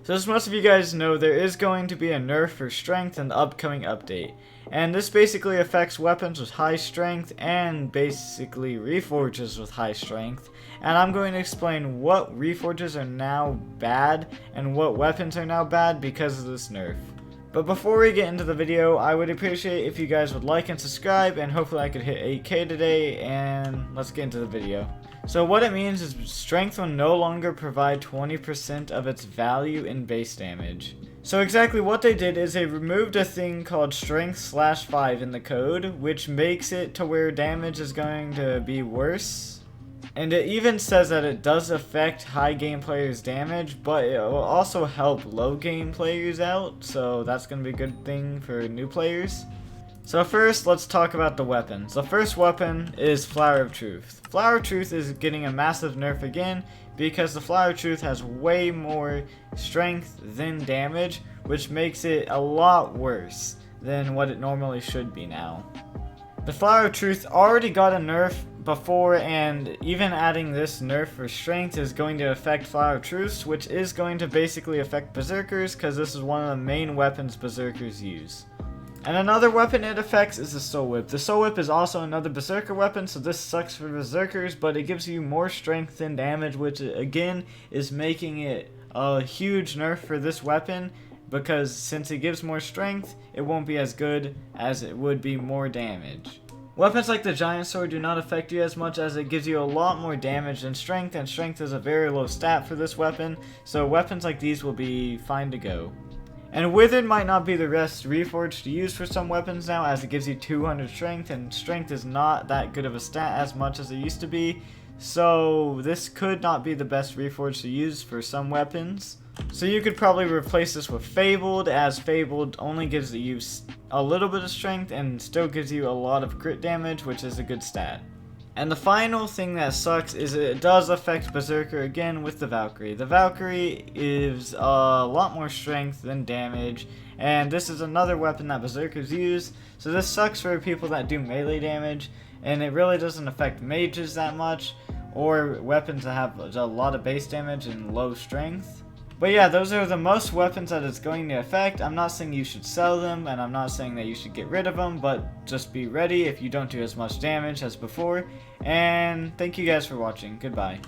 So as most of you guys know, there is going to be a nerf for strength in the upcoming update. And this basically affects weapons with high strength and basically reforges with high strength. And I'm going to explain what reforges are now bad and what weapons are now bad because of this nerf. But before we get into the video, I would appreciate if you guys would like and subscribe, and hopefully I could hit 8K today, and let's get into the video. So what it means is strength will no longer provide 20% of its value in base damage. So exactly what they did is they removed a thing called strength/5 in the code, which makes it to where damage is going to be worse. And it even says that it does affect high game players' damage, but it will also help low game players out, so that's going to be a good thing for new players. So first, let's talk about the weapons. The first weapon is Flower of Truth. Flower of Truth is getting a massive nerf again because the Flower of Truth has way more strength than damage, which makes it a lot worse than what it normally should be now. The Flower of Truth already got a nerf before, and even adding this nerf for strength is going to affect Flower of Truth, which is going to basically affect Berserkers because this is one of the main weapons Berserkers use. And another weapon it affects is the Soul Whip. The Soul Whip is also another Berserker weapon, so this sucks for Berserkers, but it gives you more strength than damage, which again is making it a huge nerf for this weapon, because since it gives more strength, it won't be as good as it would be more damage. Weapons like the Giant Sword do not affect you as much as it gives you a lot more damage than strength, and strength is a very low stat for this weapon, so weapons like these will be fine to go. And Withered might not be the best reforge to use for some weapons now, as it gives you 200 strength, and strength is not that good of a stat as much as it used to be, so this could not be the best reforge to use for some weapons. So you could probably replace this with Fabled, as Fabled only gives you a little bit of strength and still gives you a lot of crit damage, which is a good stat. And the final thing that sucks is it does affect Berserker again with the Valkyrie. The Valkyrie is a lot more strength than damage, and this is another weapon that Berserkers use, so this sucks for people that do melee damage, and it really doesn't affect mages that much, or weapons that have a lot of base damage and low strength. But yeah, those are the most weapons that it's going to affect. I'm not saying you should sell them, and I'm not saying that you should get rid of them, but just be ready if you don't do as much damage as before. And thank you guys for watching. Goodbye.